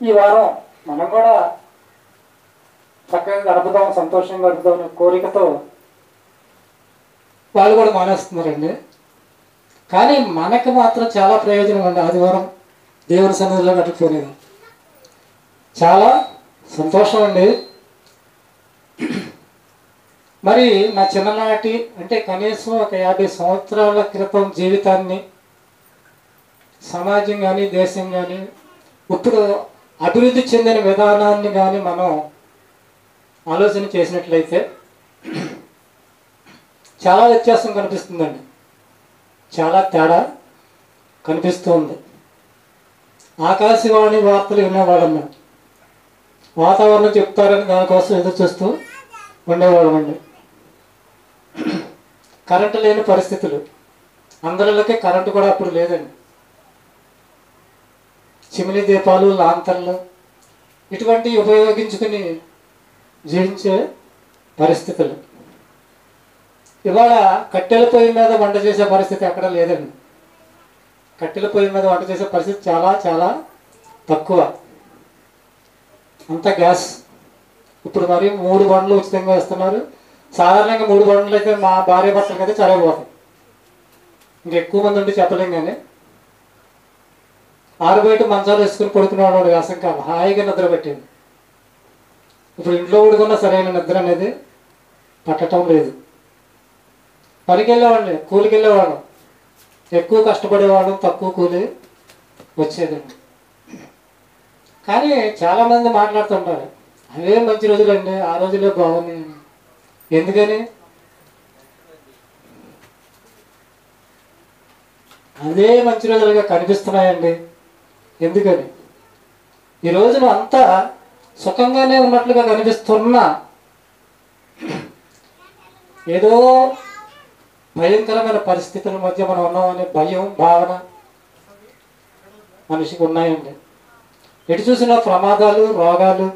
ఈ వారం మనం కూడా చక్కగా గడుపుదాం, సంతోషంగా గడుపుదాం అనే కోరికతో వాళ్ళు కూడా మానేస్తున్నారండి. కానీ మనకి మాత్రం చాలా ప్రయోజనం అండి. ఆదివారం దేవుని సన్నిధిలో గడుపుకునేది చాలా సంతోషం అండి. మరి నా చిన్ననాటి అంటే కనీసం ఒక 50 సంవత్సరాల క్రితం జీవితాన్ని, సమాజం కానీ దేశం కానీ ఇప్పుడు అభివృద్ధి చెందిన విధానాన్ని కానీ మనం ఆలోచన చేసినట్లయితే చాలా వ్యత్యాసం కనిపిస్తుందండి. చాలా తేడా కనిపిస్తుంది. ఆకాశవాణి వార్తలు వినేవాళ్ళం, వాతావరణం చెప్తారని దానికోసం ఎదురు చూస్తూ ఉండేవాళ్ళమండి. కరెంటు లేని పరిస్థితులు, అందరిలోకి కరెంటు కూడా అప్పుడు లేదండి. చిమిని దీపాలు, లాంతర్లు ఇటువంటివి ఉపయోగించుకుని జీవించే పరిస్థితులు. ఇవాళ కట్టెల పొయ్యి మీద వంట చేసే పరిస్థితి ఎక్కడ లేదండి. కట్టెల పొయ్యి మీద వంట చేసే పరిస్థితి చాలా చాలా తక్కువ. అంత గ్యాస్. ఇప్పుడు మరి 3 బండ్లు ఉచితంగా ఇస్తున్నారు. సాధారణంగా 3 బండ్లు అయితే మా భార్య భర్తలకి అయితే చదివిపోతాయి. ఇంకెక్కువ మంది ఉంటే చెప్పలేం. కానీ ఆరుబయట మంచాలు వేసుకుని పడుకునేవాడు వ్యాసం కాదు, హాయిగా నిద్ర పెట్టింది. ఇప్పుడు ఇంట్లో పడుకున్నా సరైన నిద్ర అనేది పట్టడం లేదు. పనికి వెళ్ళేవాడిని, కూలికి వెళ్ళేవాడు, ఎక్కువ కష్టపడేవాడు, తక్కువ కూలి వచ్చేదండి. కానీ చాలామంది మాట్లాడుతుంటారు, అవే మంచి రోజులండి, ఆ రోజులే బాగున్నాయి. ఎందుకని? అదే మంచి రోజులుగా కనిపిస్తున్నాయండి. ఎందుకని? ఈ రోజున అంతా సుఖంగానే ఉన్నట్లుగా కనిపిస్తున్నా ఏదో భయంకరమైన పరిస్థితుల మధ్య మనం ఉన్నామనే భయం, భావన మనిషికి ఉన్నాయండి. ఎటు చూసినా ప్రమాదాలు, రోగాలు,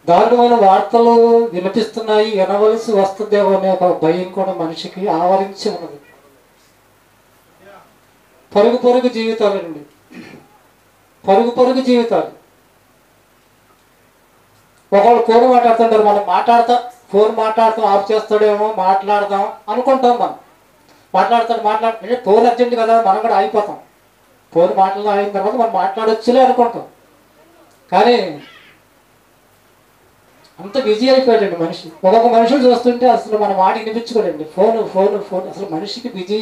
దారుణమైన వార్తలు వినిపిస్తున్నాయి. వినవలసి వస్తుందేమో అనే ఒక భయం కూడా మనిషికి ఆవరించి ఉన్నది. పరుగు పరుగు జీవితాలండి, పరుగు పరుగు జీవితాలు. ఒకళ్ళు ఫోన్ మాట్లాడుతుంటారు, మనం ఫోన్ మాట్లాడుతాం, ఆఫ్ చేస్తాడేమో, మాట్లాడదాం అనుకుంటాం. మనం మాట్లాడుతుంటే ఫోన్ అర్జెంట్ కదా, మనం కూడా ఆగిపోతాం. ఫోన్ మాట్లాడడం అయిన తర్వాత మనం మాట్లాడొచ్చులే అనుకుంటాం. కానీ అంత బిజీ అయిపోయాడండి మనిషి. ఒక్కొక్క మనిషిని చూస్తుంటే అసలు మన మాట వినిపించుకోడండి. Phone phone phone. అసలు మనిషికి బిజీ,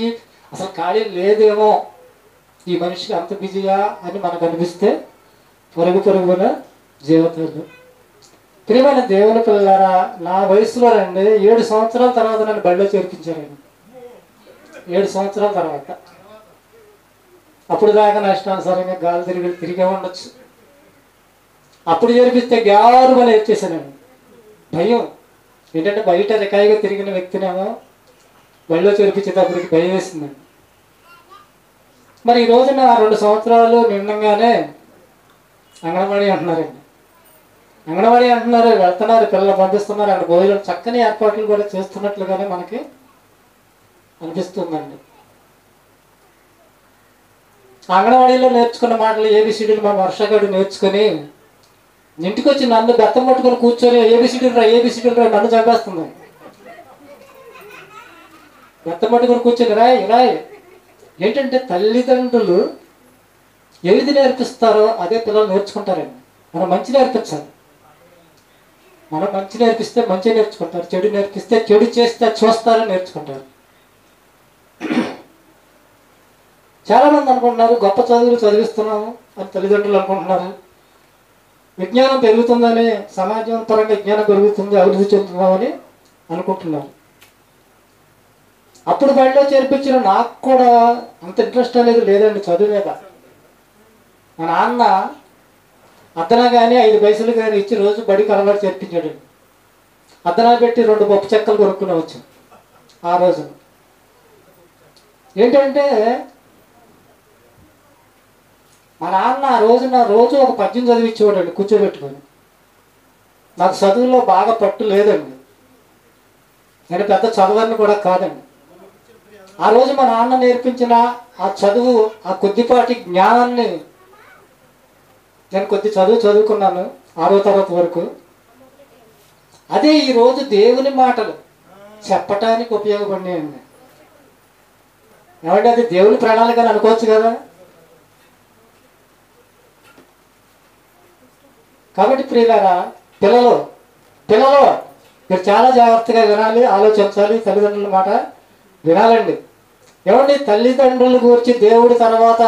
అసలు ఖాళీ లేదేమో ఈ మనిషికి, అంత బిజీయా అని మనకు అనిపిస్తే పొరుగు పొరుగున జీవితాలు. ప్రియమైన దేవుని పిల్లలారా, నా వయసులో రండి 7 సంవత్సరాల తర్వాత నన్ను బడిలో చేర్పించారు. 7 సంవత్సరాల తర్వాత. అప్పుడు దాకా నా ఇష్టానుసారంగా గాలి తిరిగే ఉండొచ్చు. అప్పుడు చేర్పిస్తే గ్యారు అని ఏడ్చేసానండి. భయం ఏంటంటే బయట రికాయిగా తిరిగిన వ్యక్తినేమో బడిలో చేర్పించేటప్పటికి భయం వేసిందండి. మరి ఈ రోజున 2 సంవత్సరాలు నిండంగానే అంగన్వాడీ అంటున్నారండి. అంగన్వాడీ అంటున్నారు, వెళ్తున్నారు, పిల్లలు పంపిస్తున్నారు. అక్కడ భోజనం చక్కని ఏర్పాట్లు కూడా చేస్తున్నట్లుగానే మనకి అనిపిస్తుందండి. అంగన్వాడీలో నేర్చుకున్న మాటలు ఏబిసిడీలు మా వర్షగాడు నేర్చుకుని ఇంటికి వచ్చి నన్ను బెత్తం పట్టుకొని కూర్చొని ఏబిసిడీలు రా నన్ను చంపేస్తుంది. బెత్తం పట్టుకొని కూర్చొని రాయ్. ఏంటంటే తల్లిదండ్రులు ఏది నేర్పిస్తారో అదే పిల్లలు నేర్చుకుంటారండి. మనం మంచి నేర్పించాలి. మనం మంచి నేర్పిస్తే మంచి నేర్చుకుంటారు, చెడు నేర్పిస్తే చెడు చేస్తే చూస్తారని నేర్చుకుంటారు. చాలామంది అనుకుంటున్నారు గొప్ప చదువులు చదివిస్తున్నాము అని తల్లిదండ్రులు అనుకుంటున్నారు. విజ్ఞానం పెరుగుతుందని, సమాజం పరంగా విజ్ఞానం పెరుగుతుంది, అభివృద్ధి చెందుతున్నామని అనుకుంటున్నారు. అప్పుడు బడిలో చేర్పించిన నాకు కూడా అంత ఇంట్రెస్ట్ అనేది లేదండి చదువు మీద. మా నాన్న అద్దనా కానీ 5 పైసలు కానీ ఇచ్చి రోజు బడికి అలవాటు చేర్పించాడు. అద్దనా పెట్టి 2 పప్పు చెక్కలు కొనుక్కునేవచ్చు ఆ రోజు. ఏంటంటే మా నాన్న ఆ రోజు ఒక పద్యం చదివించేవాడండి కూర్చోబెట్టుకొని. నాకు చదువులో బాగా పట్టు లేదండి, నేను పెద్ద చదవని కూడా కాదండి. ఆ రోజు మా నాన్న నేర్పించిన ఆ చదువు, ఆ కొద్దిపాటి జ్ఞానాన్ని నేను కొద్ది చదువుకున్నాను 6వ తరగతి వరకు. అదే ఈరోజు దేవుని మాటలు చెప్పటానికి ఉపయోగపడినాయండి. ఏమంటే అది దేవుని ప్రణాళిక అని అనుకోవచ్చు కదా. కాబట్టి ప్రియులారా, పిల్లలు మీరు చాలా జాగ్రత్తగా వినాలి, ఆలోచించాలి, తల్లిదండ్రుల మాట వినాలండి. ఏమండి, తల్లిదండ్రుల గురించి దేవుడి తర్వాత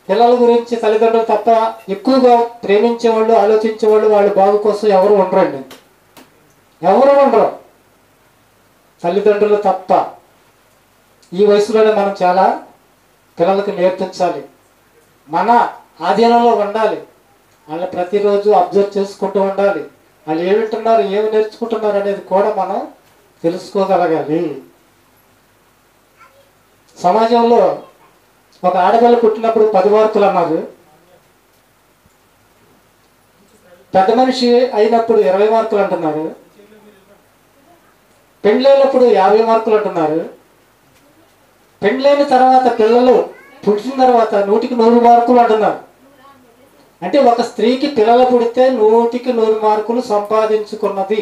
పిల్లల గురించి తల్లిదండ్రులు తప్ప ఎక్కువగా ప్రేమించేవాళ్ళు, ఆలోచించేవాళ్ళు, వాళ్ళ బాగు కోసం ఎవరు ఉండరండి. ఎవరు ఉండరు, తల్లిదండ్రులు తప్ప. ఈ వయసులోనే మనం చాలా పిల్లలకు నేర్పించాలి, మన ఆధీనంలో ఉండాలి. వాళ్ళు ప్రతిరోజు అబ్జర్వ్ చేసుకుంటూ ఉండాలి. వాళ్ళు ఏమి వింటున్నారు, ఏమి నేర్చుకుంటున్నారు అనేది కూడా మనం తెలుసుకోగలగాలి. సమాజంలో ఒక ఆడపిల్ల పుట్టినప్పుడు 10 మార్కులు అన్నారు, పెద్ద మనిషి అయినప్పుడు 20 మార్కులు అంటున్నారు, పెళ్ళైనప్పుడు 50 మార్కులు అంటున్నారు, పెళ్ళైన తర్వాత పిల్లలు పుట్టిన తర్వాత 100కి 100 మార్కులు అంటున్నారు. అంటే ఒక స్త్రీకి పిల్లలు పుడితే 100కి 100 మార్కులు సంపాదించుకున్నది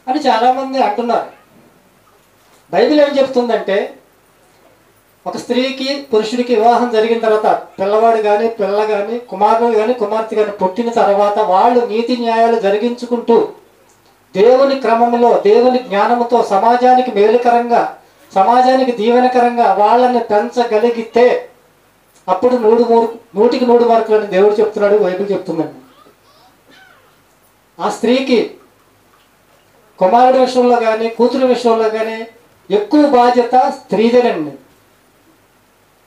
అని చాలామంది అంటున్నారు. బైబిల్ ఏం చెప్తుందంటే, ఒక స్త్రీకి పురుషుడికి వివాహం జరిగిన తర్వాత పిల్లవాడు కానీ పిల్ల కానీ కుమారుడు కానీ కుమార్తె కానీ పుట్టిన తర్వాత వాళ్ళు నీతి న్యాయాలు జరిగించుకుంటూ దేవుని క్రమంలో దేవుని జ్ఞానంతో సమాజానికి మేలుకరంగా సమాజానికి దీవెనకరంగా వాళ్ళని పెంచగలిగితే అప్పుడు 100కి 100 మార్కులు అని దేవుడు చెప్తున్నాడు, బైబిల్ చెప్తుందండి. ఆ స్త్రీకి కుమారుడి విషయంలో కానీ కూతురు విషయంలో కానీ ఎక్కువ బాధ్యత స్త్రీదేనండి.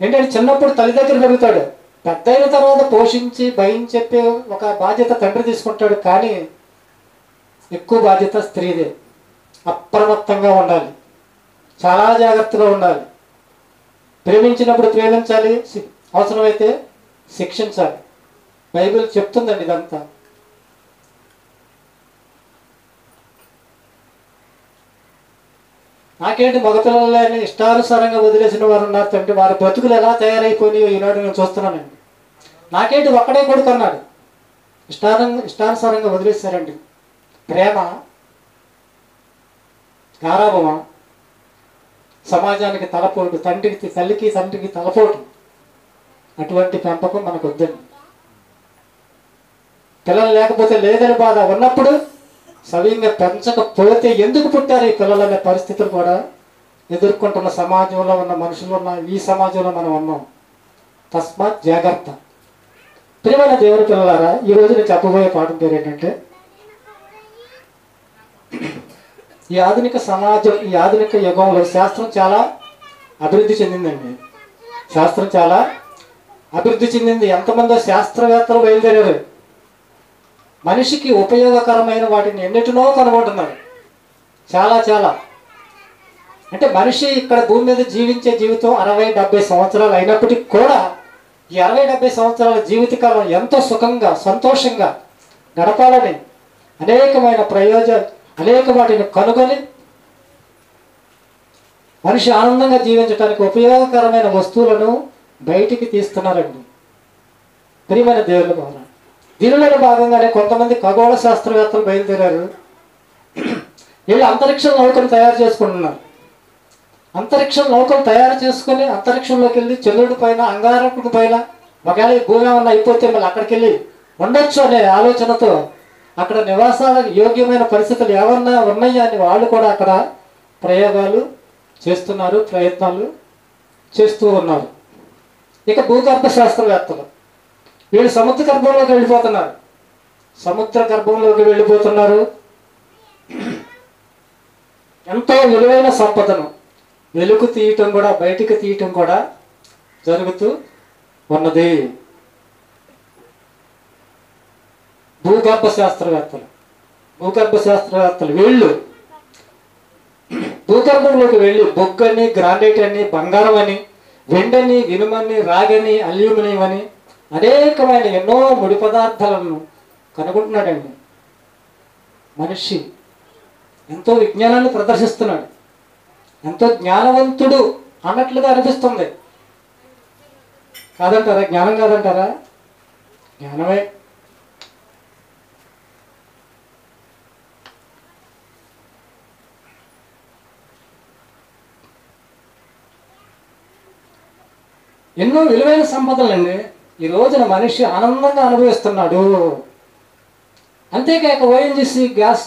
ఏంటంటే చిన్నప్పుడు తల్లి దగ్గర పెరుగుతాడు, పెద్ద అయిన తర్వాత పోషించి భయం చెప్పే ఒక బాధ్యత తండ్రి తీసుకుంటాడు, కానీ ఎక్కువ బాధ్యత స్త్రీదే. అప్రమత్తంగా ఉండాలి, చాలా జాగ్రత్తగా ఉండాలి. ప్రేమించినప్పుడు ప్రేమించాలి, అవసరమైతే శిక్షించాలి. బైబిల్ చెప్తుందండి ఇదంతా. నాకేంటి మగపిల్లలని ఇష్టానుసారంగా వదిలేసిన వారు ఉన్నారు తండ్రి, వారి బ్రతుకులు ఎలా తయారైపోయినాయో ఈనాడు నేను చూస్తున్నానండి. నాకేంటి ఒక్కడే కొడుకు అన్నాడు, ఇష్టానుసారంగా వదిలేశారండి. ప్రేమ, గారాభమా, సమాజానికి తలపోటు, తల్లికి తండ్రికి తలపోటు. అటువంటి పెంపకం మనకు వద్దండి. పిల్లలు లేకపోతే లేదని బాధ, ఉన్నప్పుడు సవ్యంగా పెంచకపోతే ఎందుకు పుట్టారు ఈ పిల్లలనే పరిస్థితులు కూడా ఎదుర్కొంటున్న సమాజంలో ఉన్న మనుషులు ఉన్న ఈ సమాజంలో మనం ఉన్నాం. తస్మాత్ జాగ్రత్త. ప్రియమైన దేవుని పిల్లలారా, ఈరోజు నేను చెప్పబోయే పాఠం పేరు ఏంటంటే, ఈ ఆధునిక సమాజం, ఈ ఆధునిక యుగంలో శాస్త్రం చాలా అభివృద్ధి చెందిందండి. శాస్త్రం చాలా అభివృద్ధి చెందింది. ఎంతమందో శాస్త్రవేత్తలు బయలుదేరారు, మనిషికి ఉపయోగకరమైన వాటిని ఎన్నిటినో కనుగొంటున్నారు. చాలా అంటే మనిషి ఇక్కడ భూమి మీద జీవించే జీవితం 60-70 సంవత్సరాలు అయినప్పటికీ కూడా ఈ 60-70 సంవత్సరాల జీవితకాలం ఎంతో సుఖంగా సంతోషంగా గడపాలని అనేకమైన అనేక వాటిని కనుగొని మనిషి ఆనందంగా జీవించడానికి ఉపయోగకరమైన వస్తువులను బయటికి తీస్తున్నారండి. ప్రియమైన దేవుని ద్వారా దీనిలో భాగంగానే కొంతమంది ఖగోళ శాస్త్రవేత్తలు బయలుదేరారు. వీళ్ళు అంతరిక్ష నౌకలు తయారు చేసుకుంటున్నారు. అంతరిక్ష నౌకలు తయారు చేసుకుని అంతరిక్షంలోకి వెళ్ళి చంద్రుడి పైన, అంగారకుడి పైన, ఒకవేళ ఈ భూమి ఏమన్నా అయిపోతే మళ్ళీ అక్కడికి వెళ్ళి ఉండొచ్చు అనే ఆలోచనతో అక్కడ నివాసాలకు యోగ్యమైన పరిస్థితులు ఏమన్నా ఉన్నాయా అని వాళ్ళు కూడా అక్కడ ప్రయోగాలు చేస్తున్నారు, ప్రయత్నాలు చేస్తూ ఉన్నారు. ఇక భూగర్భ శాస్త్రవేత్తలు వీళ్ళు సముద్ర గర్భంలోకి వెళ్ళిపోతున్నారు. ఎంతో విలువైన సంపదను వెలుగు తీయటం కూడా, బయటికి తీయటం కూడా జరుగుతూ ఉన్నది. భూగర్భ శాస్త్రవేత్తలు వీళ్ళు భూగర్భంలోకి వెళ్ళి బొగ్గని, గ్రానైట్ అని, బంగారం అని, వెండని, ఇనుమని, రాగని, అల్యూమినియం అని అనేకమైన ఎన్నో ముడి పదార్థాలను కనుగొంటున్నాడండి. మనిషి ఎంతో విజ్ఞానాన్ని ప్రదర్శిస్తున్నాడు, ఎంతో జ్ఞానవంతుడు అన్నట్లుగా అనిపిస్తుంది. కాదంటారా? జ్ఞానం కాదంటారా? జ్ఞానమే. ఎన్నో విలువైన సంపదలండి ఈ రోజున మనిషి ఆనందంగా అనుభవిస్తున్నాడు. అంతేకాక ఓఎన్జీసీ గ్యాస్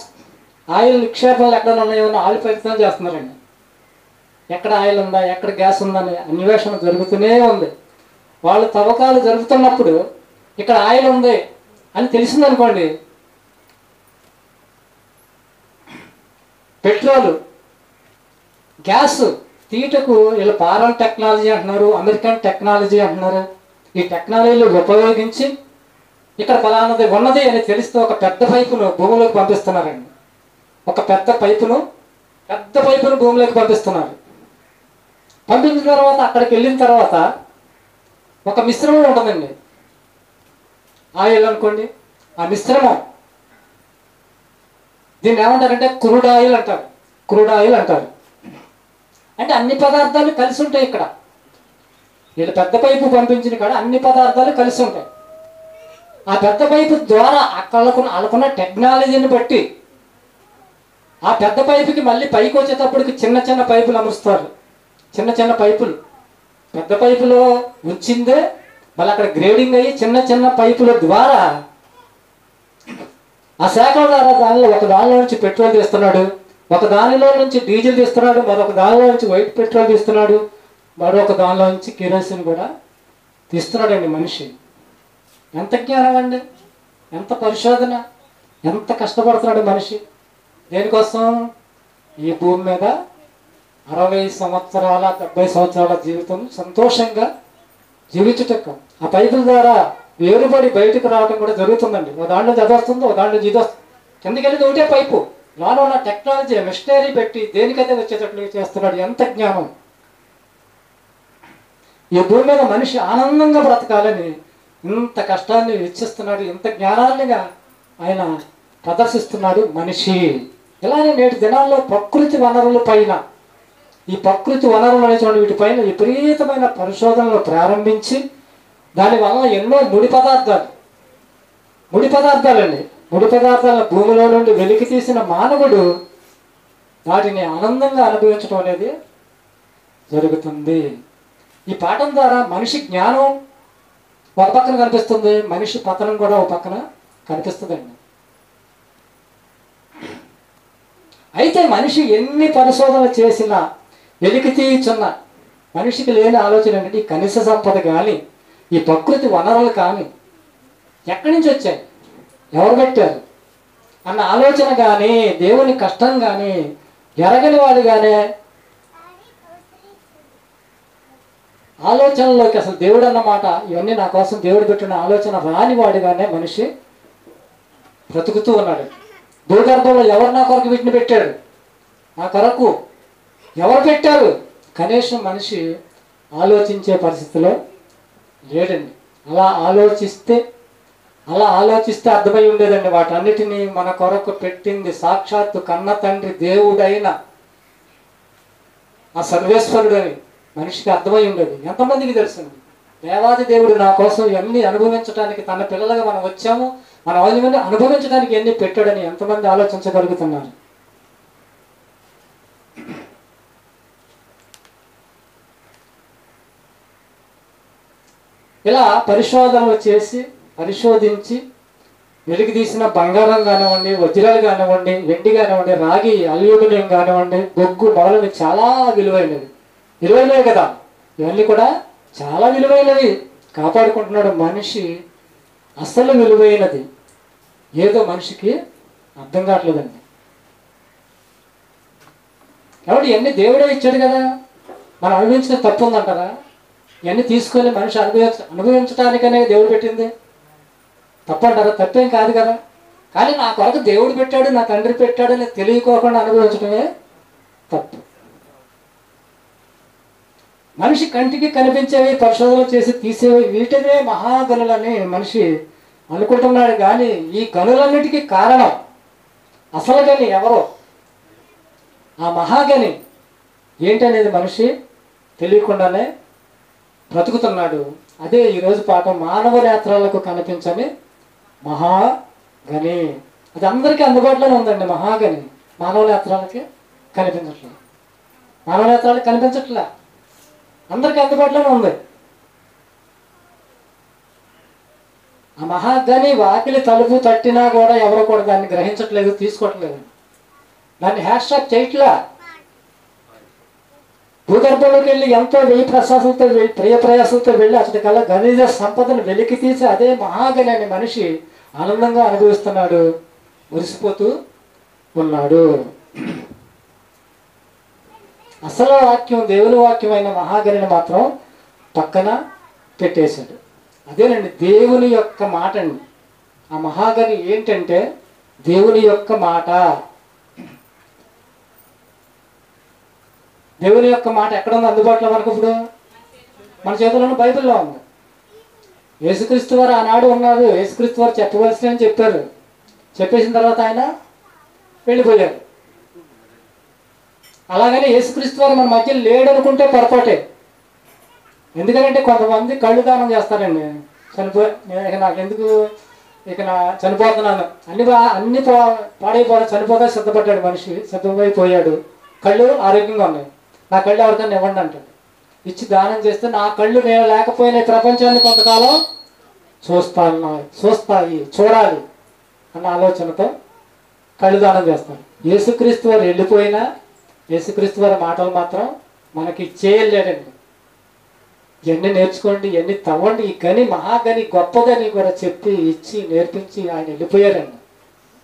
ఆయిల్ నిక్షేపాలు ఎక్కడ ఉన్నాయో ఆయిల్ ప్రయత్నం చేస్తున్నారండి. ఎక్కడ ఆయిల్ ఉందా, ఎక్కడ గ్యాస్ ఉందని అన్వేషణ జరుగుతూనే ఉంది. వాళ్ళు తవ్వకాలు జరుగుతున్నప్పుడు ఇక్కడ ఆయిల్ ఉంది అని తెలిసిందనుకోండి, పెట్రోలు గ్యాస్ తీటకు వీళ్ళు పారల్ టెక్నాలజీ అంటున్నారు, అమెరికన్ టెక్నాలజీ అంటున్నారు. ఈ టెక్నాలజీలు ఉపయోగించి ఇక్కడ ఫలానది ఉన్నది అని తెలిస్తే ఒక పెద్ద పైపును భూమిలోకి పంపిస్తున్నారండి. ఒక పెద్ద పైపును భూమిలోకి పంపిస్తున్నారు. పంపించిన తర్వాత అక్కడికి వెళ్ళిన తర్వాత ఒక మిశ్రమం ఉంటుందండి, ఆయిల్ అనుకోండి. ఆ మిశ్రమం దీన్ని ఏమంటారంటే క్రూడ్ ఆయిల్ అంటారు. క్రూడ్ ఆయిల్ అంటారు. అంటే అన్ని పదార్థాలు కలిసి ఉంటాయి. ఇక్కడ వీళ్ళు పెద్ద పైపు పంపించిన కాడ అన్ని పదార్థాలు కలిసి ఉంటాయి. ఆ పెద్ద పైపు ద్వారా అక్కడున్న టెక్నాలజీని బట్టి ఆ పెద్ద పైపుకి మళ్ళీ పైకి వచ్చేటప్పటికి చిన్న చిన్న పైపులు అమరుస్తారు. చిన్న చిన్న పైపులు పెద్ద పైపులో ఉంచిందే మళ్ళీ అక్కడ గ్రేడింగ్ అయ్యి చిన్న చిన్న పైపుల ద్వారా ఆ శాఖల ద్వారా ఒక దానిలో నుంచి పెట్రోల్ తీస్తున్నాడు, ఒక దానిలో నుంచి డీజిల్ తీస్తున్నాడు, మరొక దానిలో నుంచి వైట్ పెట్రోల్ తీస్తున్నాడు, మరొక దానిలో నుంచి కిరోసిన్ కూడా తీస్తున్నాడండి మనిషి. ఎంత జ్ఞానం అండి, ఎంత పరిశోధన, ఎంత కష్టపడుతున్నాడు మనిషి దేనికోసం? ఈ భూమి మీద 60 సంవత్సరాల 70 సంవత్సరాల జీవితం సంతోషంగా జీవించుటకు ఆ పైపుల ద్వారా వేరుబడి బయటకు రావడం కూడా జరుగుతుందండి. ఓ దాంట్లో చదవస్తుంది, ఓ దాంట్లో జీదొస్తుంది. కిందకి వెళ్ళి ఒకటే పైపు, లోన ఉన్న టెక్నాలజీ మిషనరీ పెట్టి దేనికైతే వచ్చేటట్లు చేస్తున్నాడు. ఎంత జ్ఞానం! ఈ భూమి మీద మనిషి ఆనందంగా బ్రతకాలని ఇంత కష్టాన్ని వెచ్చిస్తున్నాడు, ఇంత జ్ఞానాన్నిగా ఆయన ప్రదర్శిస్తున్నాడు మనిషి. ఇలానే నేటి దినాల్లో ప్రకృతి వనరుల పైన, ఈ ప్రకృతి వనరులు అనేటువంటి వీటిపైన విపరీతమైన పరిశోధనలు ప్రారంభించి దానివల్ల ఎన్నో ముడి పదార్థాలండి, ముడి పదార్థాలను భూమిలో నుండి వెలికి తీసిన మానవుడు వాటిని ఆనందంగా అనుభవించడం అనేది జరుగుతుంది. ఈ పాఠం ద్వారా మనిషి జ్ఞానం ఒక పక్కన కనిపిస్తుంది, మనిషి పతనం కూడా ఒక పక్కన కనిపిస్తుందండి. అయితే మనిషి ఎన్ని పరిశోధనలు చేసినా వెలికి తీయుచున్న మనిషికి లేని ఆలోచన ఏంటంటే ఈ కనిష సంపద కానీ ఈ ప్రకృతి వనరులు కానీ ఎక్కడి నుంచి వచ్చాయి, ఎవరు పెట్టారు అన్న ఆలోచన కానీ దేవుని కష్టం కానీ ఎరగని వాడు కానీ ఆలోచనలోకి అసలు దేవుడు అన్నమాట ఇవన్నీ నా కోసం దేవుడు పెట్టిన ఆలోచన రాని వాడిగానే మనిషి బ్రతుకుతూ ఉన్నాడు. భూగర్భంలో ఎవరు నా కొరకు వీటిని పెట్టాడు, నా కొరకు ఎవరు పెట్టారు? కనీసం మనిషి ఆలోచించే పరిస్థితిలో లేడండి. అలా ఆలోచిస్తే అర్థమై ఉండేదండి. వాటన్నిటినీ మన కొరకు పెట్టింది సాక్షాత్తు కన్న తండ్రి దేవుడైన ఆ సర్వేశ్వరుడు అని మనిషికి అర్థమై ఉండేది. ఎంతమందికి తెలుసండి? దేవాది దేవుడు నా కోసం ఇవన్నీ అనుభవించడానికి, తన పిల్లలుగా మనం వచ్చాము, మనం అవన్నీ అనుభవించడానికి ఎన్ని పెట్టాడని ఎంతమంది ఆలోచించగలుగుతున్నారు? ఇలా పరిశోధనలు చేసి పరిశోధించి వెలికి తీసిన బంగారం కానివ్వండి, వజ్రాలు కానివ్వండి, వెండి కానివ్వండి, రాగి, అల్యూమినియం కానివ్వండి, బొగ్గు మొదలైనవి చాలా విలువైనవి కదా. ఇవన్నీ కూడా చాలా విలువైనవి కాపాడుకుంటున్నాడు మనిషి. అసలు విలువైనది ఏదో మనిషికి అర్థం కావట్లేదండి. కాబట్టి ఇవన్నీ దేవుడే ఇచ్చాడు కదా, మనం అనుభవించిన తప్పు ఉందంటారా? ఇవన్నీ తీసుకొని మనిషి అనుభవించడానికనే దేవుడు పెట్టింది తప్పంటారా? తప్పేం కాదు కదా. కానీ నా కొరకు దేవుడు పెట్టాడు, నా తండ్రి పెట్టాడు అని తెలియకోకుండా అనుభవించడమే తప్పు. మనిషి కంటికి కనిపించేవి పరిశోధనలు చేసి తీసేవి వీటినే మహాగనులని మనిషి అనుకుంటున్నాడు. కానీ ఈ గనులన్నిటికీ కారణం అసలు గని ఎవరో, ఆ మహాగని ఏంటనేది మనిషి తెలియకుండానే బ్రతుకుతున్నాడు. అదే ఈరోజు పాఠం, మానవ నేత్రాలకు కనిపించని మహాగని. అది అందరికీ అందుబాటులోనే ఉందండి. మహాగని మానవ నేత్రాలకి కనిపించట్లేదు. మానవ నేత్రాలకు కనిపించట్లే, అందరికీ అందుబాటులోనే ఉంది. ఆ మహాగని వాకిలి తలుపు తట్టినా కూడా ఎవరు కూడా దాన్ని గ్రహించట్లేదు, తీసుకోవట్లేదు, దాన్ని హ్యాష్ ట్యాగ్ చేయట్లా. భూగర్భంలోకి వెళ్ళి ఎంతో ప్రియ ప్రయాసంతో వెళ్ళి అతడి కల్లా ఖనిజ సంపదను వెలికి తీసి అదే మహాగని అనే మనిషి ఆనందంగా అనుభవిస్తున్నాడు, మురిసిపోతూ ఉన్నాడు. అసలు వాక్యం, దేవుని వాక్యమైన మహాగనిని మాత్రం పక్కన పెట్టేశాడు. అదేనండి దేవుని యొక్క మాట అండి. ఆ మహాగని ఏంటంటే దేవుని యొక్క మాట. దేవుని యొక్క మాట ఎక్కడ ఉంది అందుబాటులో మనకు? ఇప్పుడు మన చేతుల్లోనే బైబిల్లో ఉంది. యేసుక్రీస్తు వారు ఆనాడు ఉన్నారు, యేసుక్రీస్తు వారు చెప్పవలసినని చెప్పారు, చెప్పేసిన తర్వాత ఆయన వెళ్ళిపోయారు. అలాగని యేసుక్రీస్తు వారు మన మధ్య లేడు అనుకుంటే పొరపాటే. ఎందుకంటే కొంతమంది కళ్ళు దానం చేస్తారండి. నాకు ఎందుకు, ఇక చనిపోతున్నాను, అన్ని పాడైపోవడం, చనిపోతా సిద్ధపడ్డాడు మనిషి, సిద్ధమైపోయాడు, కళ్ళు ఆరోగ్యంగా ఉన్నాయి, నా కళ్ళు ఎవరికైనా ఇవ్వండి అంటాడు. ఇచ్చి దానం చేస్తే నా కళ్ళు నేను లేకపోయినా ప్రపంచాన్ని కొంతకాలం చూడాలి అన్న ఆలోచనతో కళ్ళు దానం చేస్తాను. యేసుక్రీస్తు వారు వెళ్ళిపోయినా యేసుక్రీస్తు వారి మాటలు మాత్రం మనకి చేయలేడండి. ఇవన్నీ నేర్చుకోండి, ఇవన్నీ తవ్వండి. ఈ గని మహాగని గొప్పదని కూడా చెప్పి ఇచ్చి నేర్పించి ఆయన వెళ్ళిపోయారండి.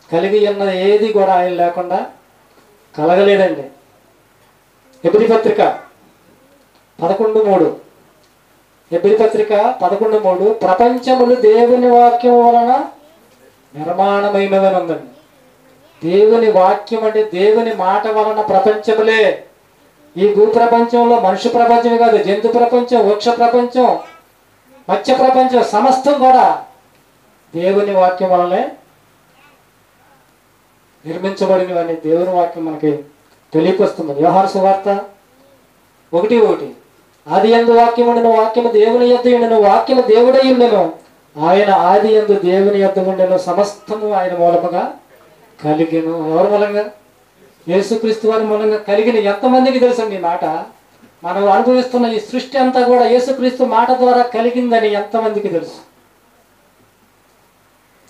కలిగి ఉన్న ఏది కూడా ఆయన లేకుండా కలగలేదండి. హెబ్రీ పత్రిక 11:3, హెబ్రీ పత్రిక 11:3, ప్రపంచములు దేవుని వాక్యం వలన నిర్మాణమైనదని ఉందండి. దేవుని వాక్యం అంటే దేవుని మాట వలన ప్రపంచములే. ఈ భూ ప్రపంచంలో మనుష్య ప్రపంచమే కాదు, జంతు ప్రపంచం, వృక్ష ప్రపంచం, మత్స్య ప్రపంచం సమస్తం కూడా దేవుని వాక్యం వలనే నిర్మించబడినవని దేవుని వాక్యం మనకి తెలియపరుస్తుంది. యోహాను సువార్త 1:1, ఆది యందు వాక్యం ఉండెను, వాక్యము దేవుని యొద్ద ఉండెను, వాక్యము దేవుడై ఉండెను, ఆయన ఆది యందు దేవుని యొద్ద ఉండెను, సమస్తము ఆయన మూలముగా కలిగెను. ఎవరి మూలంగా? యేసుక్రీస్తు వారి మూలంగా కలిగిన. ఎంతమందికి తెలుసండి ఈ మాట? మనం అనుభవిస్తున్న ఈ సృష్టి అంతా కూడా యేసుక్రీస్తు మాట ద్వారా కలిగిందని ఎంతమందికి తెలుసు?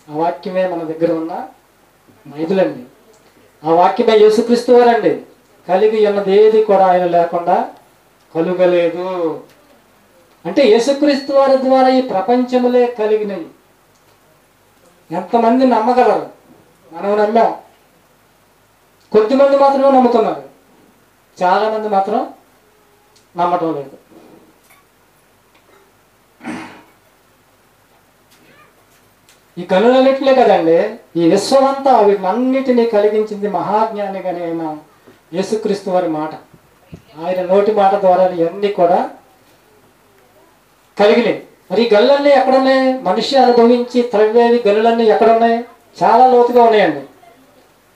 ఆ వాక్యమే మన దగ్గర ఉన్న బైబిల్ అండి. ఆ వాక్యమే యేసుక్రీస్తు వారండి. కలిగి ఉన్నది ఏది కూడా ఆయన లేకుండా కలుగలేదు. అంటే యేసుక్రీస్తు వారి ద్వారా ఈ ప్రపంచములే కలిగినవి. ఎంతమంది నమ్మగలరు? మనం నమ్మాం. కొద్దిమంది మాత్రమే నమ్ముతున్నారు, చాలా మంది మాత్రం నమ్మటం లేదు. ఈ కనులన్నింటిలే కదండి ఈ విశ్వమంతా, వీటినన్నిటినీ కలిగించింది మహాజ్ఞానిగానే అయిన యేసుక్రీస్తు వారి మాట. ఆయన నోటి మాట ద్వారా ఇవన్నీ కూడా కలిగినాయి. మరి ఈ గనులన్నీ ఎక్కడున్నాయి? మనిషి అనుభవించి త్రవ్వేవి గనులన్నీ ఎక్కడున్నాయి? చాలా లోతుగా ఉన్నాయండి.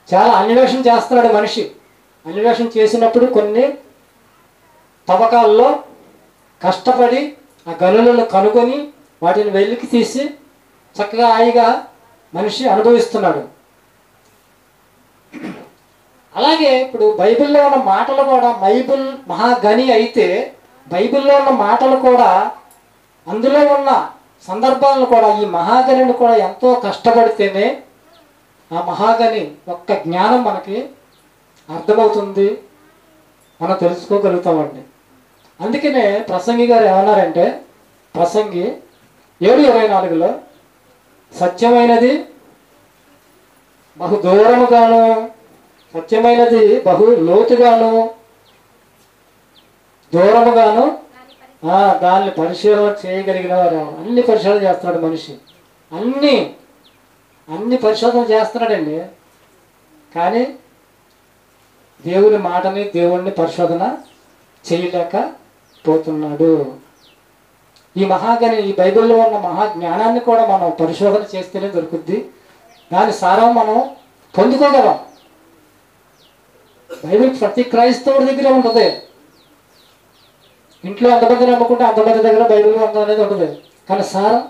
చాలా అన్వేషణ చేస్తున్నాడు మనిషి. అన్వేషణ చేసినప్పుడు కొన్ని తవ్వకాల్లో కష్టపడి ఆ గనులను కనుగొని వాటిని వెలికి తీసి చక్కగా హాయిగా మనిషి అనుభవిస్తున్నాడు. అలాగే ఇప్పుడు బైబిల్లో ఉన్న మాటలు కూడా, బైబిల్ మహాగని అయితే బైబిల్లో ఉన్న మాటలు కూడా, అందులో ఉన్న సందర్భాలను కూడా, ఈ మహాగనిని కూడా ఎంతో కష్టపడితేనే ఆ మహాగని యొక్క జ్ఞానం మనకి అర్థమవుతుంది, మనం తెలుసుకోగలుగుతామండి. అందుకనే ప్రసంగి గారు ఏమన్నారంటే, ప్రసంగి 7:24లో, సత్యమైనది బహు దూరముగాను, సత్యమైనది బహు లోతుగాను, దూరముగాను దాన్ని పరిశీలన చేయగలిగిన వారు. అన్ని పరిశోధన చేస్తున్నాడు మనిషి, అన్ని పరిశోధన చేస్తున్నాడండి. కానీ దేవుని మాటని, దేవుణ్ణి పరిశోధన చేయలేకపోతున్నాడు. ఈ మహాగని, ఈ బైబిల్లో ఉన్న మహాజ్ఞానాన్ని కూడా మనం పరిశోధన చేస్తేనే దొరుకుద్ది. దాని సారం మనం పొందుకోగలం. బైబిల్ ప్రతి క్రైస్తవుడి దగ్గర ఉంటుంది. ఇంట్లో ఎంతమంది నమ్ముకుంటే అంతమంది దగ్గర బైబిల్ గ్రంథం అనేది ఉంటుంది. కానీ సారం,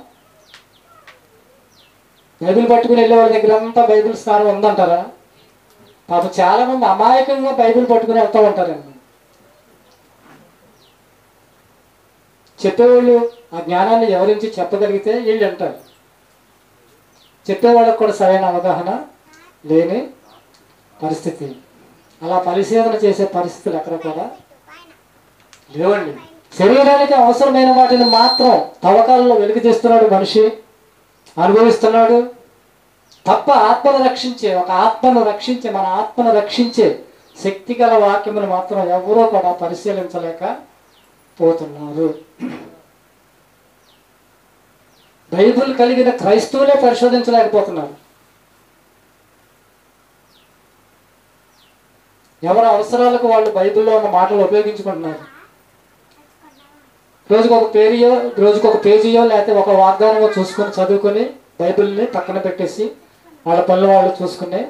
బైబిల్ పట్టుకుని వెళ్ళే వాళ్ళ దగ్గర అంతా బైబిల్ సారం ఉందంటారా? పాపం చాలా మంది అమాయకంగా బైబిల్ పట్టుకుని వెళ్తూ ఉంటారండి. చెప్పేవాళ్ళు ఆ జ్ఞానాన్ని ఎవరించి చెప్పగలిగితే వీళ్ళు అంటారు. చెప్పేవాళ్ళకు కూడా సరైన అవగాహన లేని పరిస్థితి. అలా పరిశీలన చేసే పరిస్థితులు ఎక్కడ కూడా లేవండి. శరీరానికి అవసరమైన వాటిని మాత్రం తవ్వకాలలో వెలికి తీస్తున్నాడు మనిషి, అనుభవిస్తున్నాడు తప్ప ఆత్మను రక్షించే, ఒక ఆత్మను రక్షించే, మన ఆత్మను రక్షించే శక్తి గల వాక్యమును మాత్రం ఎవరూ కూడా పరిశీలించలేకపోతున్నారు. బైబిల్ కలిగిన క్రైస్తవులే పరిశోధించలేకపోతున్నారు. ఎవరి అవసరాలకు వాళ్ళు బైబిల్లో ఉన్న మాటలు ఉపయోగించుకుంటున్నారు. రోజుకొక పేజీయో లేకపోతే ఒక వాగ్దానమో చూసుకొని చదువుకొని బైబిల్ని పక్కన పెట్టేసి వాళ్ళ పనులు వాళ్ళు చూసుకుని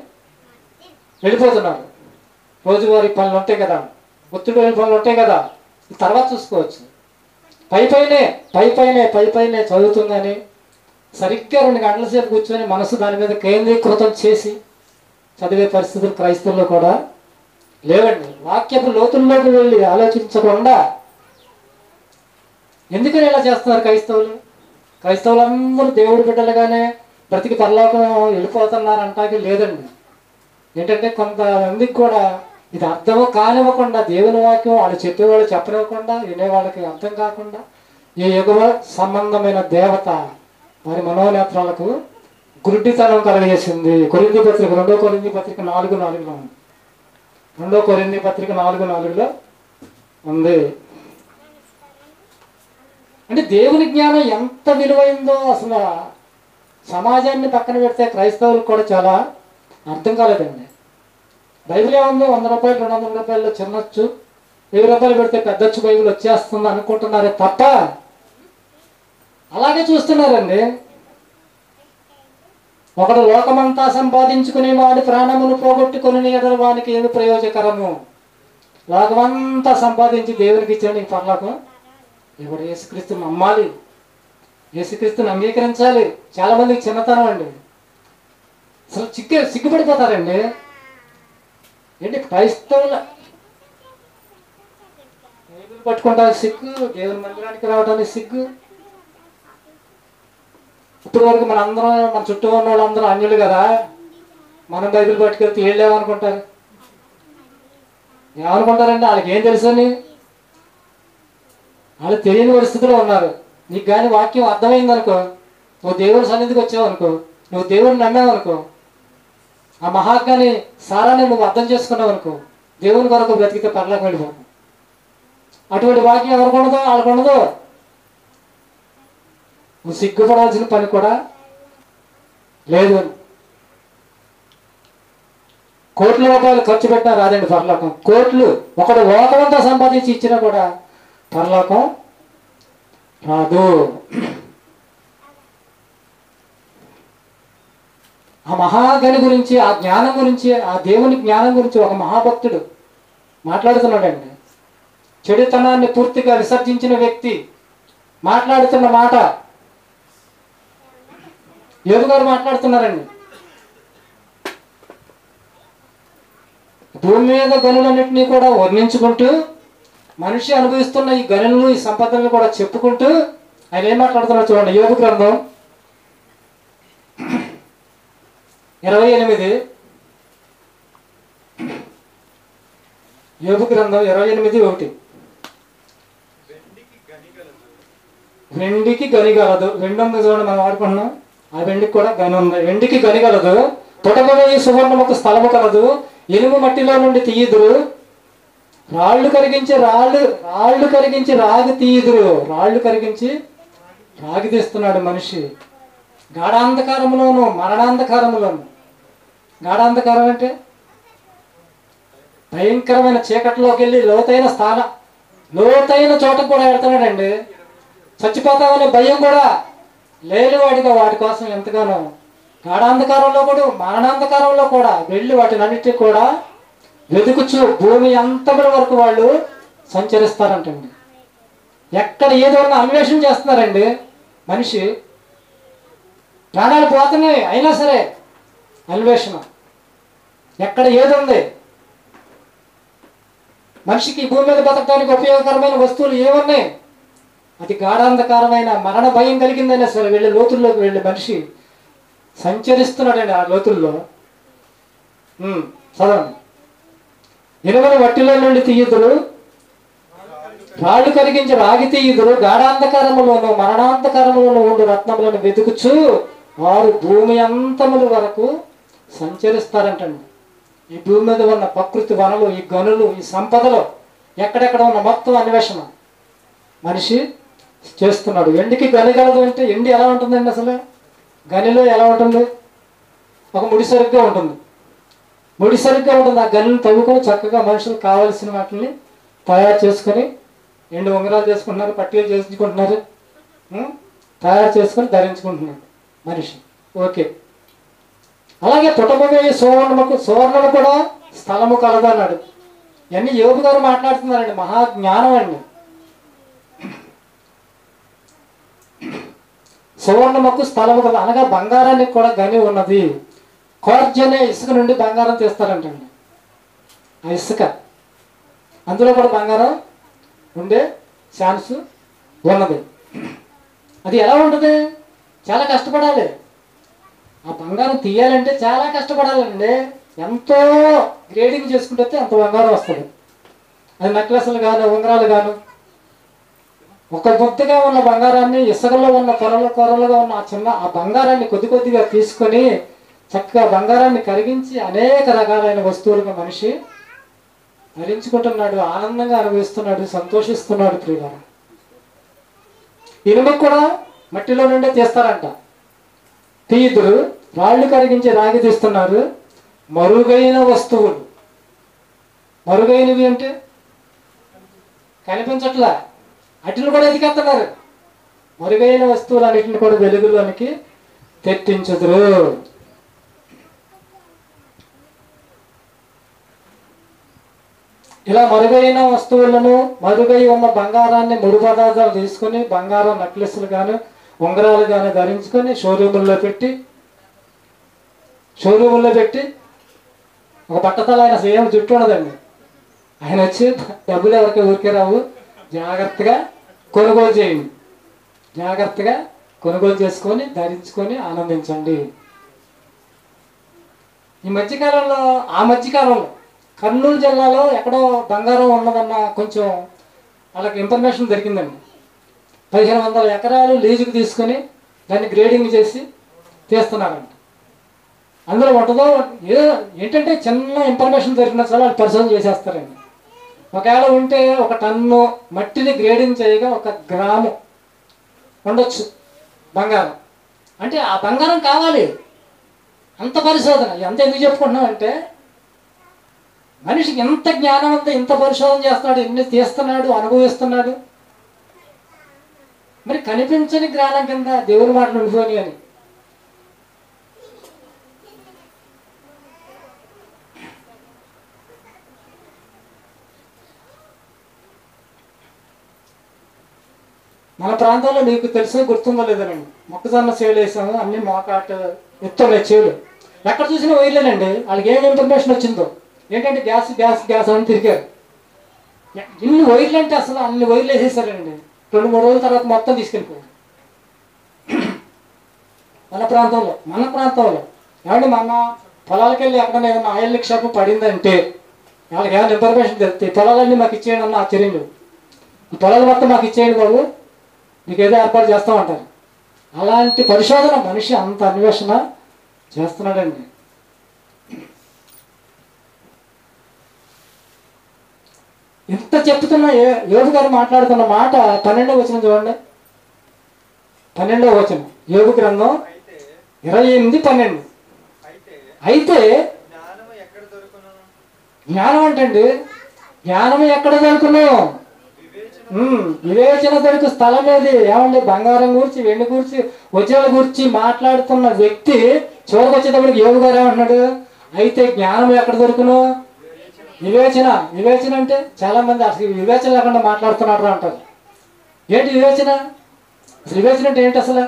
వెళ్ళిపోతున్నారు. రోజువారీ పనులు ఉంటాయి కదా, ఒత్తిడి పనులు ఉంటాయి కదా, తర్వాత చూసుకోవచ్చు. పైపైనే చదువుతుందని సరిగ్గా 2 గంటల సేపు కూర్చొని మనసు దాని మీద కేంద్రీకృతం చేసి చదివే పరిస్థితులు క్రైస్తవుల్లో కూడా లేవండి. వాక్యపు లోతుల్లోకి వెళ్ళి ఆలోచించకుండా ఎందుకని ఇలా చేస్తున్నారు క్రైస్తవులందరూ దేవుడి బిడ్డలుగానే బ్రతికి పరలోకం వెళ్ళిపోతున్నారు అంటానికి లేదండి. ఏంటంటే కొంతమందికి కూడా ఇది అర్థము కానివ్వకుండా, దేవుని వాక్యం వాళ్ళు చెప్పేవాళ్ళు చెప్పనివ్వకుండా, వినేవాళ్ళకి అర్థం కాకుండా ఈ యుగ సంబంధమైన దేవత వారి మనోనేత్రాలకు గురుడితనం కలగజేసింది. కొరింథీ పత్రిక 2 కొరింథీ పత్రిక 4:4లో ఉంది. 2 కొరింథీ పత్రిక 4:4లో ఉంది. అంటే దేవుని జ్ఞానం ఎంత విలువైందో అసలు సమాజాన్ని పక్కన పెడితే క్రైస్తవులకు కూడా చాలా అర్థం కాలేదండి. బైబిల్ ఏముందో 100 రూపాయలు 200 రూపాయలు చిన్నచ్చు, 1000 రూపాయలు పెడితే పెద్దచ్చు బైబిల్ వచ్చేస్తుంది అనుకుంటున్నారే తప్ప అలాగే చూస్తున్నారండి. ఒకడు లోకమంతా సంపాదించుకుని వాడి ప్రాణమును పోగొట్టుకుని ఎడల వానికి ఏమి ప్రయోజకరము? లోకమంతా సంపాదించి దేవునికి ఇచ్చిన నీకు పర్లోకం ఇప్పుడు యేసుక్రీస్తుని నమ్మాలి, యేసుక్రీస్తుని అంగీకరించాలి. చాలా మందికి చిన్నతనం అండి, అసలు సిగ్గుపడిపోతారండి. ఏంటి క్రైస్తవుల బైబిల్ పట్టుకుంటానికి సిగ్గు, దేవుని మందిరానికి రావడానికి సిగ్గు. ఇప్పటి వరకు మన చుట్టూ ఉన్న వాళ్ళందరూ అన్యులు కదా, మనం బైబిల్ పట్టుకెళ్తే వీళ్ళు ఏమనుకుంటారు? ఏమనుకుంటారండి? వాళ్ళకి ఏం తెలుసని వాళ్ళు తెలియని పరిస్థితిలో ఉన్నారు. నీకు కానీ వాక్యం అర్థమైందనుకో, నువ్వు దేవుని సన్నిధికి వచ్చావనుకో, నువ్వు దేవుడిని నమ్మావనుకో, ఆ మహాజ్ఞాని సారాన్ని నువ్వు అర్థం చేసుకున్నావు అనుకో, దేవుని కొరకు బ్రతికితే పర్లోకి వెళ్ళిపోతావు. అటువంటి వాక్యం ఎవరికి ఉండదో వాళ్ళకు ఉండదు. నువ్వు సిగ్గుపడాల్సిన పని కూడా లేదు. కోట్ల రూపాయలు ఖర్చు పెట్టినా రాదండి పరలోకం. కోట్లు ఒకడు లోకమంతా సంపాదించి ఇచ్చినా కూడా పరలోకం రాదు. ఆ మహాగని గురించి, ఆ జ్ఞానం గురించి, ఆ దేవుని జ్ఞానం గురించి ఒక మహాభక్తుడు మాట్లాడుతున్నాడండి. చెడుతనాన్ని పూర్తిగా విసర్జించిన వ్యక్తి మాట్లాడుతున్న మాట యోబు గారు మాట్లాడుతున్నారండి. భూమి మీద గనులన్నింటినీ కూడా వర్ణించుకుంటూ మనిషి అనుభవిస్తున్న ఈ గనులను, ఈ సంపదలను కూడా చెప్పుకుంటూ ఆయన ఏం మాట్లాడుతున్నారు చూడండి. యోబు గ్రంథం 28, యోబు గ్రంథం 28:1. వెండికి గనిగలదు. వెండి ఉంది చూడండి, మనం వాడుకుంటున్నాం. ఆ వెండికి కూడా గని ఉంది. వెండికి గనిగలదు, తొడగబోయి సువర్ణముకు స్థలము కలదు, ఇనుము మట్టిలో నుండి తీయుదురు, రాళ్ళు కరిగించి రాగి తీయుదురు. రాళ్ళు కరిగించి రాగి తీస్తున్నాడు మనిషి. గాఢాంధకారములోను మరణాంధకారములోను. గాఢాంధకారం అంటే భయంకరమైన చీకట్లోకి వెళ్ళి లోతైన చోటకు కూడా వెళ్తున్నాడండి. చచ్చిపోతామనే భయం కూడా లేని వాడిగా వాటి కోసం ఎంతగానో గాఢాంధకారంలో కూడా మరణాంధకారంలో కూడా వెళ్ళి వాటిని అన్నిటి కూడా వెతుకుచు భూమి అంతటి వరకు వాళ్ళు సంచరిస్తారంటండి. ఎక్కడ ఏదో ఉన్న అన్వేషణ చేస్తున్నారండి. మనిషి ప్రాణాలు పోతున్నాయి అయినా సరే అన్వేషణ. ఎక్కడ ఏది ఉంది? మనిషికి ఈ భూమి మీద బతకడానికి ఉపయోగకరమైన వస్తువులు ఏమున్నాయి? అది గాఢాంధకారమైన మరణ భయం కలిగిందనే సరే వెళ్ళి లోతుల్లోకి వెళ్ళి మనిషి సంచరిస్తున్నాడండి ఆ లోతుల్లో. చదవండి. ఇనుమును మట్టిలో నుండి తీయుదురు, రాళ్ళు కరిగించి రాగి తీయుదురు, గాఢాంధకారములోను మరణాంధకారములోను ఉండు రత్నములను వెతుకుచు వారు భూమి అంతముల వరకు సంచరిస్తారంటండి. ఈ భూమి మీద ఉన్న ప్రకృతి వనలు, ఈ గనులు, ఈ సంపదలు, ఎక్కడెక్కడ ఉన్న మొత్తం అన్వేషణ మనిషి చేస్తున్నాడు. ఎండికి గని కలదు అంటే ఎండి ఎలా ఉంటుందండి? అసలు గనిలో ఎలా ఉంటుంది? ఒక ముడి సరుగ్గా ఉంటుంది. ముడి సరుగ్గా ఉంటుంది. ఆ గనిని తవ్వుకొని చక్కగా మనుషులు కావాల్సిన వాటిని తయారు చేసుకొని ఎండు ఉంగరాలు చేసుకుంటున్నారు, పట్టీలు చేసుకుంటున్నారు, తయారు చేసుకొని ధరించుకుంటున్నాడు మనిషి. ఓకే. అలాగే పుటముగా సువర్ణము కూడా స్థలము కలదు అన్నాడు. ఇవన్నీ యోబు గారు మాట్లాడుతున్నారండి. మహాజ్ఞానం అండి. సువర్ణముకు స్థలము కలదు అనగా బంగారానికి కూడా గని ఉన్నది. కోర్జ్ అనే ఇసుక నుండి బంగారం తీస్తారంటండి. ఆ ఇసుక అందులో కూడా బంగారం ఉండే ఛాన్స్ ఉన్నది. అది ఎలా ఉంటుంది? చాలా కష్టపడాలి. ఆ బంగారం తీయాలంటే చాలా కష్టపడాలండి. ఎంతో గ్రేడింగ్ చేసుకుంటే అంత బంగారం వస్తుంది. అది నెక్లెస్లు కానీ ఉంగరాలు కానీ ఒక ముద్దగా ఉన్న బంగారాన్ని ఇసుకలో ఉన్న కొరలుగా ఉన్న ఆ బంగారాన్ని కొద్ది కొద్దిగా తీసుకొని చక్కగా బంగారాన్ని కరిగించి అనేక రకాలైన వస్తువులుగా మనిషి ధరించుకుంటున్నాడు, ఆనందంగా అనుభవిస్తున్నాడు, సంతోషిస్తున్నాడు. ప్రియులారా, ఇనుము కూడా మట్టిలో నుండే తీస్తారంట. తీయుదురు, రాళ్ళు కరిగించి రాగి తీస్తున్నారు. మరుగైన వస్తువులు, మరుగైనవి అంటే కనిపించట్లా, అటులు కూడా ఎదికెత్తన్నారు. మరుగైన వస్తువులు అన్నింటిని కూడా వెలుగులోనికి తెట్టించుదురు. ఇలా మరుగైన వస్తువులను, మరుగై ఉన్న బంగారాన్ని, ముడి పదార్థాలు తీసుకొని బంగారం నెక్లెస్లు కానీ ఉంగరాలు కానీ ధరించుకొని షోరూముల్లో పెట్టి ఒక బట్టతల ఆయన సేమ్ జుట్టు ఉండదండి. ఆయన వచ్చి డబ్బులు ఎవరికి ఊరికే రావు, జాగ్రత్తగా కొనుగోలు చేయండి, జాగ్రత్తగా కొనుగోలు చేసుకొని ధరించుకొని ఆనందించండి. ఈ మధ్యకాలంలో కర్నూలు జిల్లాలో ఎక్కడో బంగారం ఉన్నదన్న కొంచెం వాళ్ళకి ఇన్ఫర్మేషన్ దొరికిందండి. 1500 ఎకరాలు లీజుకు తీసుకొని దాన్ని గ్రేడింగ్ చేసి తీస్తున్నారంట. అందులో ఉంటుందో ఏదో ఏంటంటే చిన్న ఇన్ఫర్మేషన్ దొరికిన చాలా వాళ్ళు పరిశోధన చేసేస్తారండి. ఒకవేళ ఉంటే 1 టన్ను మట్టిని గ్రేడింగ్ చేయగా 1 గ్రాము ఉండొచ్చు బంగారం. అంటే ఆ బంగారం కావాలి. అంత పరిశోధన. ఎంత ఎందుకు చెప్పుకుంటున్నాం అంటే మనిషికి ఎంత జ్ఞానం అంతా ఇంత పరిశోధన చేస్తున్నాడు, ఎన్ని తీస్తున్నాడు, అనుభవిస్తున్నాడు. మరి కనిపించని జ్ఞానం కింద దేవుని మాటలు ఉండిపోని అని. మన ప్రాంతంలో మీకు తెలిసే గుర్తుందో లేదనండి, మొక్కజొన్న చేలు వేసాము, అన్ని మోకాట ఎత్తున్నాయి చేలు. ఎక్కడ చూసినా వైర్లేనండి. వాళ్ళకి ఏం ఇన్ఫర్మేషన్ వచ్చిందో ఏంటంటే గ్యాస్ గ్యాస్ గ్యాస్ అని తిరిగారు. ఇన్ని వైర్లు అంటే అసలు అన్ని వైర్లు వేసేసారండి. 2-3 రోజుల తర్వాత మొత్తం తీసుకెళ్ళిపోయారు. మన ప్రాంతంలో ఏమంటే మన పొలాలకి వెళ్ళి ఎక్కడైనా ఏదైనా ఆయిల్ నిక్షేపం పడిందంటే వాళ్ళకి ఏమైనా ఇన్ఫర్మేషన్ తెలుస్తాయి. పొలాలన్నీ మాకు ఇచ్చేయండి అన్న ఆశ్చర్యంలో, ఈ పొలాలు మొత్తం మాకు ఇచ్చేయండి బాబు, మీకు ఏదో ఏర్పాటు చేస్తామంటారు. అలాంటి పరిశోధన మనిషి అంత అన్వేషణ చేస్తున్నాడండి. ఇంత చెప్తున్న యోబు గారు మాట్లాడుతున్న మాట 12వ వచనం చూడండి. 12వ వచనం యోబు గ్రంథం 28:12. అయితే జ్ఞానం అంటండి, జ్ఞానం ఎక్కడ దొరుకును? వివేచన దొరికి స్థలం ఏది? ఏమండి, బంగారం గురించి, వెండి గురించి, వజ్రాల గురించి మాట్లాడుతున్న వ్యక్తి చివరికి వచ్చేటప్పటికి యోబు గారు ఏమంటున్నాడు? అయితే జ్ఞానం ఎక్కడ దొరుకును? వివేచన అంటే చాలా మంది అసలు వివేచన లేకుండా మాట్లాడుతున్నారు అంటారు. ఏంటి వివేచన? అసలు వివేచన అంటే ఏంటి? అసలు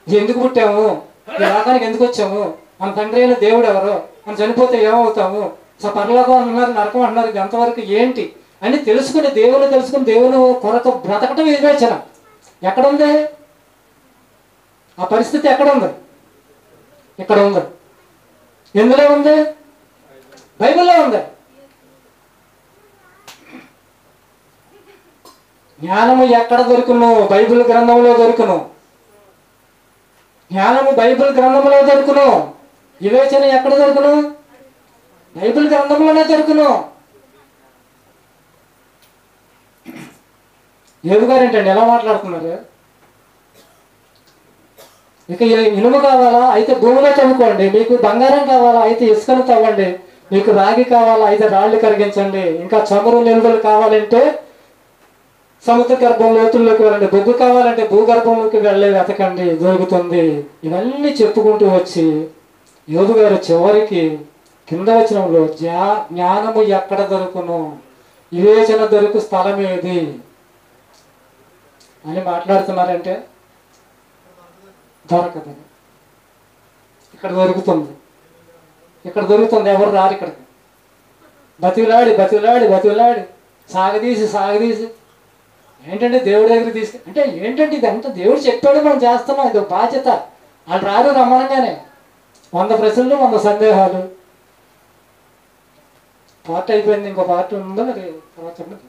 ఎందుకు పుట్టాము, ఈ లోకానికి ఎందుకు వచ్చాము, మన తండ్రి అయిన దేవుడు ఎవరు, మనం చనిపోతే ఏమవుతాము, అసలు పరలోకం అంటున్నారు, నరకం అంటున్నారు, ఇది ఎంతవరకు ఏంటి అని తెలుసుకుని దేవుని కొరకు బ్రతకటం వివేచన. ఎక్కడుంది ఆ పరిస్థితి? ఎక్కడుంది? ఇక్కడ ఉంది. ఎందులో ఉంది? బైబిల్లో ఉంది. జ్ఞానము ఎక్కడ దొరుకును? బైబిల్ గ్రంథంలో దొరుకును. జ్ఞానము బైబిల్ గ్రంథంలో దొరుకును. వివేచన ఎక్కడ దొరుకును? బైబిల్ గ్రంథంలోనే దొరుకును. యోబు గారు ఏంటండి ఎలా మాట్లాడుతున్నారు? ఇక ఇనుము కావాలా అయితే భూమిలో తవ్వుకోండి, మీకు బంగారం కావాలా అయితే ఇసుకను తవ్వండి, మీకు రాగి కావాలా అయితే రాళ్ళు కరిగించండి, ఇంకా చమురు నిల్వలు కావాలంటే సముద్ర గర్భం లోతుల్లోకి వెళ్ళండి, బొగ్గు కావాలంటే భూగర్భంలోకి వెళ్ళి వెతకండి, దొరుకుతుంది. ఇవన్నీ చెప్పుకుంటూ వచ్చి యోబు గారు చివరికి కింద వచనంలో జ్ఞానము ఎక్కడ దొరుకును, వివేచన దొరుకు స్థలం ఏది అని మాట్లాడుతున్నారంటే దొరకదని. ఇక్కడ దొరుకుతుంది, ఇక్కడ దొరుకుతుంది. ఎవరు రారు ఇక్కడికి. బతిలాడి సాగదీసి ఏంటంటే దేవుడి దగ్గర అంటే ఏంటంటే ఇదంతా దేవుడు చెప్పాడు, మనం చేస్తున్నాం, ఇది బాధ్యత. వాళ్ళు రారు రమ్మనంగానే 100 ప్రశ్నలు 100 సందేహాలు. పార్ట్ అయిపోయింది, ఇంకో పార్ట్ ఉందో మరి తర్వాత చెప్పండి.